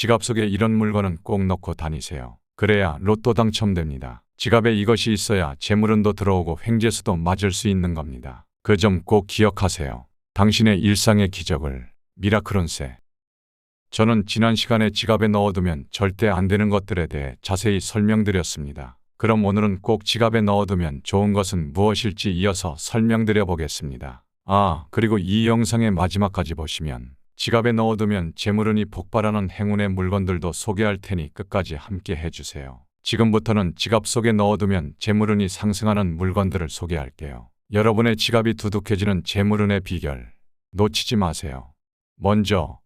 지갑 속에 이런 물건은 꼭 넣고 다니세요. 그래야 로또 당첨됩니다. 지갑에 이것이 있어야 재물운도 들어오고 횡재수도 맞을 수 있는 겁니다. 그 점 꼭 기억하세요. 당신의 일상의 기적을 미라클운세. 저는 지난 시간에 지갑에 넣어두면 절대 안 되는 것들에 대해 자세히 설명드렸습니다. 그럼 오늘은 꼭 지갑에 넣어두면 좋은 것은 무엇일지 이어서 설명드려 보겠습니다. 그리고 이 영상의 마지막까지 보시면 지갑에 넣어두면 재물운이 폭발하는 행운의 물건들도 소개할 테니 끝까지 함께 해주세요. 지금부터는 지갑 속에 넣어두면 재물운이 상승하는 물건들을 소개할게요. 여러분의 지갑이 두둑해지는 재물운의 비결 놓치지 마세요. 먼저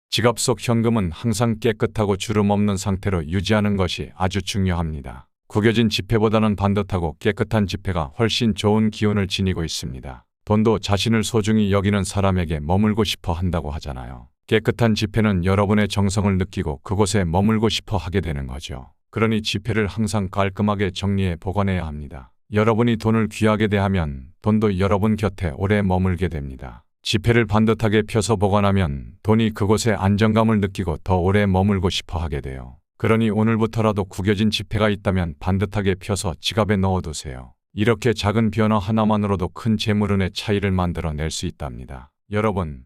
지갑 속 현금은 항상 깨끗하고 주름 없는 상태로 유지하는 것이 아주 중요합니다. 구겨진 지폐보다는 반듯하고 깨끗한 지폐가 훨씬 좋은 기운을 지니고 있습니다. 돈도 자신을 소중히 여기는 사람에게 머물고 싶어 한다고 하잖아요. 깨끗한 지폐는 여러분의 정성을 느끼고 그곳에 머물고 싶어 하게 되는 거죠. 그러니 지폐를 항상 깔끔하게 정리해 보관해야 합니다. 여러분이 돈을 귀하게 대하면 돈도 여러분 곁에 오래 머물게 됩니다. 지폐를 반듯하게 펴서 보관하면 돈이 그곳에 안정감을 느끼고 더 오래 머물고 싶어 하게 돼요. 그러니 오늘부터라도 구겨진 지폐가 있다면 반듯하게 펴서 지갑에 넣어두세요. 이렇게 작은 변화 하나만으로도 큰 재물운의 차이를 만들어낼 수 있답니다. 여러분,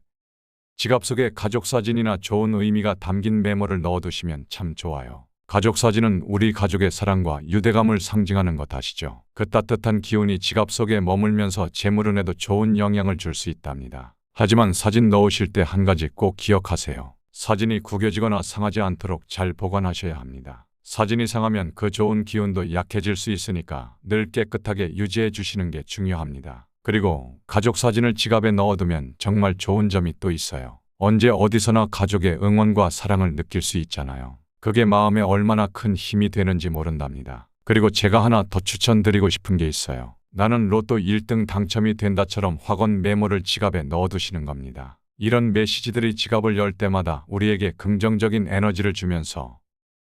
지갑 속에 가족 사진이나 좋은 의미가 담긴 메모를 넣어두시면 참 좋아요. 가족 사진은 우리 가족의 사랑과 유대감을 상징하는 것 아시죠? 그 따뜻한 기운이 지갑 속에 머물면서 재물운에도 좋은 영향을 줄 수 있답니다. 하지만 사진 넣으실 때 한 가지 꼭 기억하세요. 사진이 구겨지거나 상하지 않도록 잘 보관하셔야 합니다. 사진이 상하면 그 좋은 기운도 약해질 수 있으니까 늘 깨끗하게 유지해 주시는 게 중요합니다. 그리고 가족 사진을 지갑에 넣어두면 정말 좋은 점이 또 있어요. 언제 어디서나 가족의 응원과 사랑을 느낄 수 있잖아요. 그게 마음에 얼마나 큰 힘이 되는지 모른답니다. 그리고 제가 하나 더 추천드리고 싶은 게 있어요. 나는 로또 1등 당첨이 된다처럼 확언 메모를 지갑에 넣어두시는 겁니다. 이런 메시지들이 지갑을 열 때마다 우리에게 긍정적인 에너지를 주면서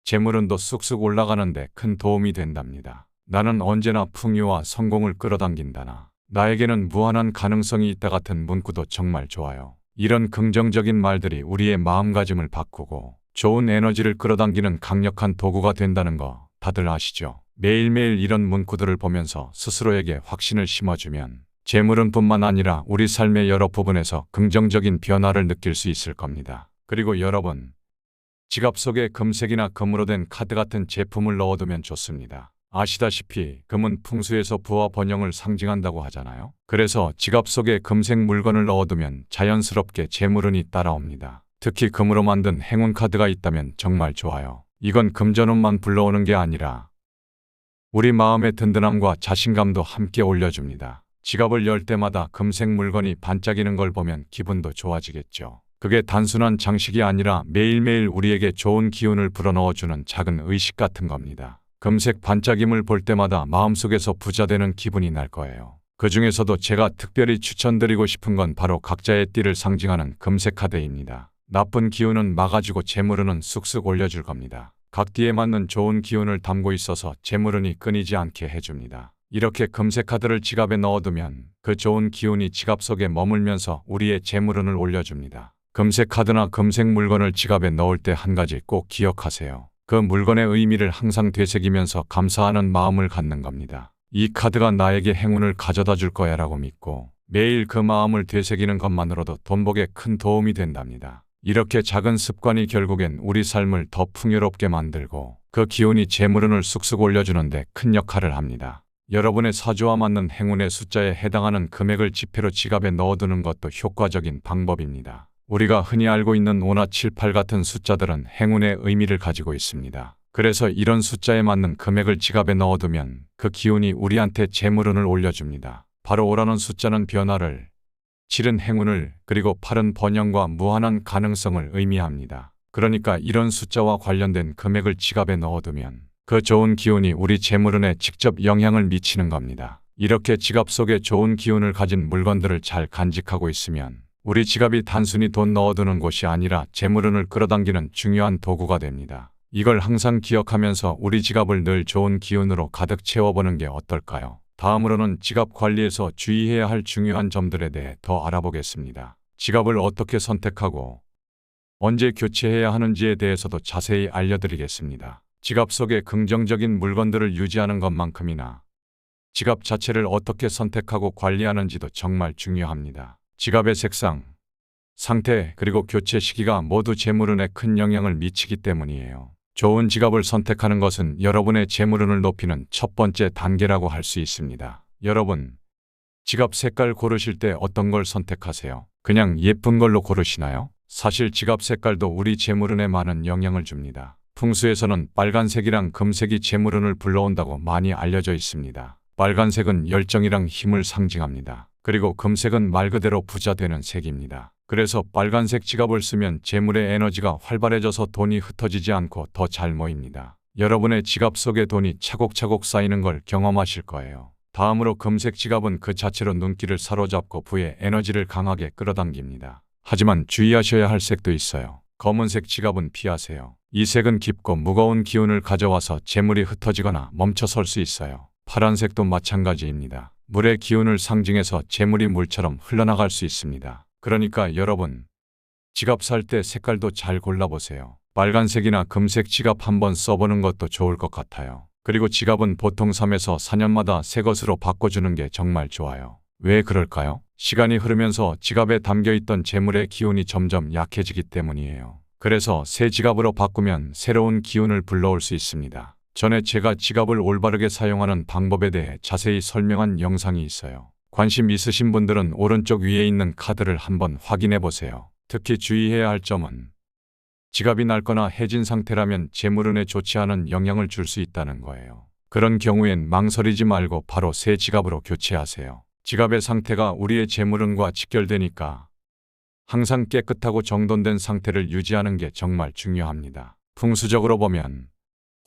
재물운도 쑥쑥 올라가는데 큰 도움이 된답니다. 나는 언제나 풍요와 성공을 끌어당긴다나 나에게는 무한한 가능성이 있다 같은 문구도 정말 좋아요. 이런 긍정적인 말들이 우리의 마음가짐을 바꾸고 좋은 에너지를 끌어당기는 강력한 도구가 된다는 거 다들 아시죠? 매일매일 이런 문구들을 보면서 스스로에게 확신을 심어주면 재물운뿐만 아니라 우리 삶의 여러 부분에서 긍정적인 변화를 느낄 수 있을 겁니다. 그리고 여러분, 지갑 속에 금색이나 금으로 된 카드 같은 제품을 넣어두면 좋습니다. 아시다시피 금은 풍수에서 부와 번영을 상징한다고 하잖아요. 그래서 지갑 속에 금색 물건을 넣어두면 자연스럽게 재물운이 따라옵니다. 특히 금으로 만든 행운 카드가 있다면 정말 좋아요. 이건 금전운만 불러오는 게 아니라 우리 마음의 든든함과 자신감도 함께 올려줍니다. 지갑을 열 때마다 금색 물건이 반짝이는 걸 보면 기분도 좋아지겠죠. 그게 단순한 장식이 아니라 매일매일 우리에게 좋은 기운을 불어넣어주는 작은 의식 같은 겁니다. 금색 반짝임을 볼 때마다 마음속에서 부자 되는 기분이 날 거예요. 그 중에서도 제가 특별히 추천드리고 싶은 건 바로 각자의 띠를 상징하는 금색 카드입니다. 나쁜 기운은 막아주고 재물운은 쑥쑥 올려줄 겁니다. 각 띠에 맞는 좋은 기운을 담고 있어서 재물운이 끊이지 않게 해줍니다. 이렇게 금색 카드를 지갑에 넣어두면 그 좋은 기운이 지갑 속에 머물면서 우리의 재물운을 올려줍니다. 금색 카드나 금색 물건을 지갑에 넣을 때 한 가지 꼭 기억하세요. 그 물건의 의미를 항상 되새기면서 감사하는 마음을 갖는 겁니다. 이 카드가 나에게 행운을 가져다 줄 거야 라고 믿고 매일 그 마음을 되새기는 것만으로도 돈복에 큰 도움이 된답니다. 이렇게 작은 습관이 결국엔 우리 삶을 더 풍요롭게 만들고 그 기운이 재물운을 쑥쑥 올려주는데 큰 역할을 합니다. 여러분의 사주와 맞는 행운의 숫자에 해당하는 금액을 지폐로 지갑에 넣어두는 것도 효과적인 방법입니다. 우리가 흔히 알고 있는 5나 7, 8 같은 숫자들은 행운의 의미를 가지고 있습니다. 그래서 이런 숫자에 맞는 금액을 지갑에 넣어두면 그 기운이 우리한테 재물운을 올려줍니다. 바로 5라는 숫자는 변화를, 7은 행운을, 그리고 8은 번영과 무한한 가능성을 의미합니다. 그러니까 이런 숫자와 관련된 금액을 지갑에 넣어두면 그 좋은 기운이 우리 재물운에 직접 영향을 미치는 겁니다. 이렇게 지갑 속에 좋은 기운을 가진 물건들을 잘 간직하고 있으면 우리 지갑이 단순히 돈 넣어두는 곳이 아니라 재물운을 끌어당기는 중요한 도구가 됩니다. 이걸 항상 기억하면서 우리 지갑을 늘 좋은 기운으로 가득 채워보는 게 어떨까요? 다음으로는 지갑 관리에서 주의해야 할 중요한 점들에 대해 더 알아보겠습니다. 지갑을 어떻게 선택하고 언제 교체해야 하는지에 대해서도 자세히 알려드리겠습니다. 지갑 속에 긍정적인 물건들을 유지하는 것만큼이나 지갑 자체를 어떻게 선택하고 관리하는지도 정말 중요합니다. 지갑의 색상, 상태, 그리고 교체 시기가 모두 재물운에 큰 영향을 미치기 때문이에요. 좋은 지갑을 선택하는 것은 여러분의 재물운을 높이는 첫 번째 단계라고 할 수 있습니다. 여러분, 지갑 색깔 고르실 때 어떤 걸 선택하세요? 그냥 예쁜 걸로 고르시나요? 사실 지갑 색깔도 우리 재물운에 많은 영향을 줍니다. 풍수에서는 빨간색이랑 금색이 재물운을 불러온다고 많이 알려져 있습니다. 빨간색은 열정이랑 힘을 상징합니다. 그리고 금색은 말 그대로 부자 되는 색입니다. 그래서 빨간색 지갑을 쓰면 재물의 에너지가 활발해져서 돈이 흩어지지 않고 더 잘 모입니다. 여러분의 지갑 속에 돈이 차곡차곡 쌓이는 걸 경험하실 거예요. 다음으로 금색 지갑은 그 자체로 눈길을 사로잡고 부의 에너지를 강하게 끌어당깁니다. 하지만 주의하셔야 할 색도 있어요. 검은색 지갑은 피하세요. 이 색은 깊고 무거운 기운을 가져와서 재물이 흩어지거나 멈춰설 수 있어요. 파란색도 마찬가지입니다. 물의 기운을 상징해서 재물이 물처럼 흘러나갈 수 있습니다. 그러니까 여러분, 지갑 살 때 색깔도 잘 골라보세요. 빨간색이나 금색 지갑 한번 써보는 것도 좋을 것 같아요. 그리고 지갑은 보통 3에서 4년마다 새 것으로 바꿔주는 게 정말 좋아요. 왜 그럴까요? 시간이 흐르면서 지갑에 담겨있던 재물의 기운이 점점 약해지기 때문이에요. 그래서 새 지갑으로 바꾸면 새로운 기운을 불러올 수 있습니다. 전에 제가 지갑을 올바르게 사용하는 방법에 대해 자세히 설명한 영상이 있어요. 관심 있으신 분들은 오른쪽 위에 있는 카드를 한번 확인해 보세요. 특히 주의해야 할 점은 지갑이 낡거나 해진 상태라면 재물운에 좋지 않은 영향을 줄 수 있다는 거예요. 그런 경우엔 망설이지 말고 바로 새 지갑으로 교체하세요. 지갑의 상태가 우리의 재물운과 직결되니까 항상 깨끗하고 정돈된 상태를 유지하는 게 정말 중요합니다. 풍수적으로 보면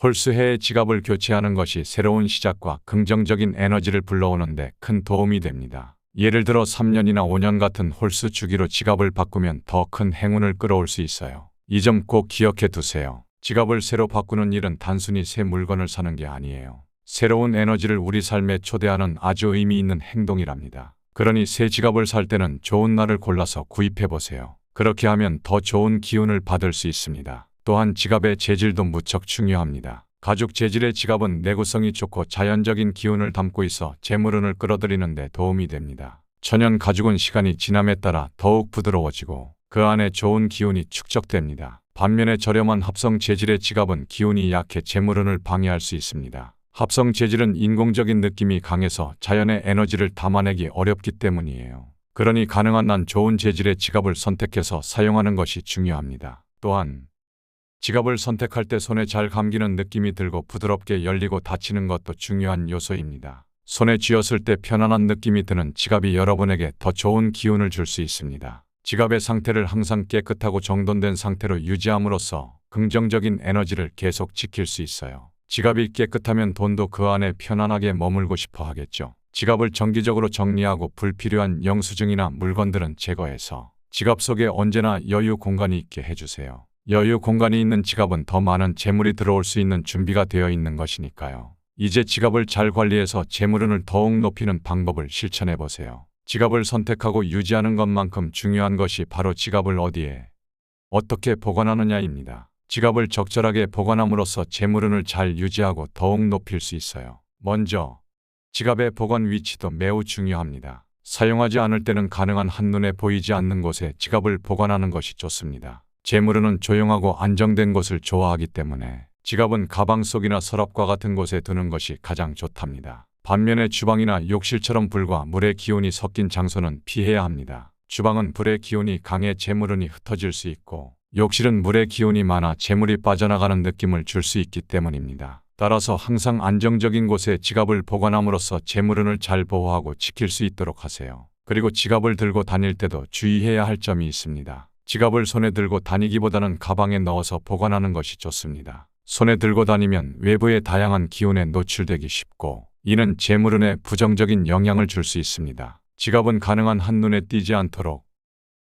홀수해의 지갑을 교체하는 것이 새로운 시작과 긍정적인 에너지를 불러오는 데 큰 도움이 됩니다. 예를 들어 3년이나 5년 같은 홀수 주기로 지갑을 바꾸면 더 큰 행운을 끌어올 수 있어요. 이 점 꼭 기억해 두세요. 지갑을 새로 바꾸는 일은 단순히 새 물건을 사는 게 아니에요. 새로운 에너지를 우리 삶에 초대하는 아주 의미 있는 행동이랍니다. 그러니 새 지갑을 살 때는 좋은 날을 골라서 구입해 보세요. 그렇게 하면 더 좋은 기운을 받을 수 있습니다. 또한 지갑의 재질도 무척 중요합니다. 가죽 재질의 지갑은 내구성이 좋고 자연적인 기운을 담고 있어 재물운을 끌어들이는 데 도움이 됩니다. 천연 가죽은 시간이 지남에 따라 더욱 부드러워지고 그 안에 좋은 기운이 축적됩니다. 반면에 저렴한 합성 재질의 지갑은 기운이 약해 재물운을 방해할 수 있습니다. 합성 재질은 인공적인 느낌이 강해서 자연의 에너지를 담아내기 어렵기 때문이에요. 그러니 가능한 한 좋은 재질의 지갑을 선택해서 사용하는 것이 중요합니다. 또한 지갑을 선택할 때 손에 잘 감기는 느낌이 들고 부드럽게 열리고 닫히는 것도 중요한 요소입니다. 손에 쥐었을 때 편안한 느낌이 드는 지갑이 여러분에게 더 좋은 기운을 줄 수 있습니다. 지갑의 상태를 항상 깨끗하고 정돈된 상태로 유지함으로써 긍정적인 에너지를 계속 지킬 수 있어요. 지갑이 깨끗하면 돈도 그 안에 편안하게 머물고 싶어 하겠죠. 지갑을 정기적으로 정리하고 불필요한 영수증이나 물건들은 제거해서 지갑 속에 언제나 여유 공간이 있게 해주세요. 여유 공간이 있는 지갑은 더 많은 재물이 들어올 수 있는 준비가 되어 있는 것이니까요. 이제 지갑을 잘 관리해서 재물운을 더욱 높이는 방법을 실천해 보세요. 지갑을 선택하고 유지하는 것만큼 중요한 것이 바로 지갑을 어디에, 어떻게 보관하느냐입니다. 지갑을 적절하게 보관함으로써 재물운을 잘 유지하고 더욱 높일 수 있어요. 먼저, 지갑의 보관 위치도 매우 중요합니다. 사용하지 않을 때는 가능한 한눈에 보이지 않는 곳에 지갑을 보관하는 것이 좋습니다. 재물운은 조용하고 안정된 곳을 좋아하기 때문에 지갑은 가방 속이나 서랍과 같은 곳에 두는 것이 가장 좋답니다. 반면에 주방이나 욕실처럼 불과 물의 기운이 섞인 장소는 피해야 합니다. 주방은 불의 기운이 강해 재물운이 흩어질 수 있고 욕실은 물의 기운이 많아 재물이 빠져나가는 느낌을 줄 수 있기 때문입니다. 따라서 항상 안정적인 곳에 지갑을 보관함으로써 재물운을 잘 보호하고 지킬 수 있도록 하세요. 그리고 지갑을 들고 다닐 때도 주의해야 할 점이 있습니다. 지갑을 손에 들고 다니기보다는 가방에 넣어서 보관하는 것이 좋습니다. 손에 들고 다니면 외부의 다양한 기운에 노출되기 쉽고 이는 재물운에 부정적인 영향을 줄 수 있습니다. 지갑은 가능한 한눈에 띄지 않도록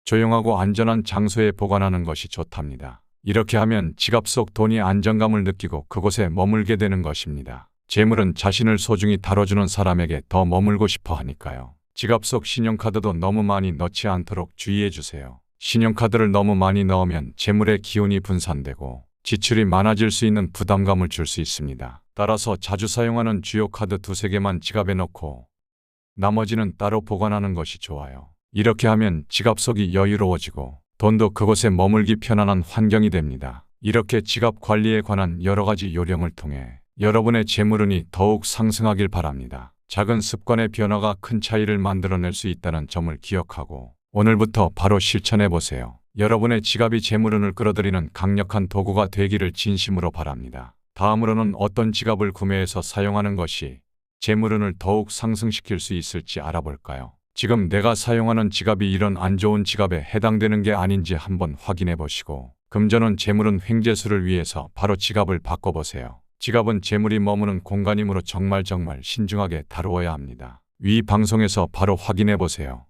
조용하고 안전한 장소에 보관하는 것이 좋답니다. 이렇게 하면 지갑 속 돈이 안정감을 느끼고 그곳에 머물게 되는 것입니다. 재물은 자신을 소중히 다뤄주는 사람에게 더 머물고 싶어 하니까요. 지갑 속 신용카드도 너무 많이 넣지 않도록 주의해 주세요. 신용카드를 너무 많이 넣으면 재물의 기운이 분산되고 지출이 많아질 수 있는 부담감을 줄 수 있습니다. 따라서 자주 사용하는 주요 카드 두세 개만 지갑에 넣고 나머지는 따로 보관하는 것이 좋아요. 이렇게 하면 지갑 속이 여유로워지고 돈도 그곳에 머물기 편안한 환경이 됩니다. 이렇게 지갑 관리에 관한 여러 가지 요령을 통해 여러분의 재물운이 더욱 상승하길 바랍니다. 작은 습관의 변화가 큰 차이를 만들어낼 수 있다는 점을 기억하고 오늘부터 바로 실천해 보세요. 여러분의 지갑이 재물운을 끌어들이는 강력한 도구가 되기를 진심으로 바랍니다. 다음으로는 어떤 지갑을 구매해서 사용하는 것이 재물운을 더욱 상승시킬 수 있을지 알아볼까요? 지금 내가 사용하는 지갑이 이런 안 좋은 지갑에 해당되는 게 아닌지 한번 확인해 보시고 금전운 재물운 횡재수를 위해서 바로 지갑을 바꿔보세요. 지갑은 재물이 머무는 공간이므로 정말 신중하게 다루어야 합니다. 위 방송에서 바로 확인해 보세요.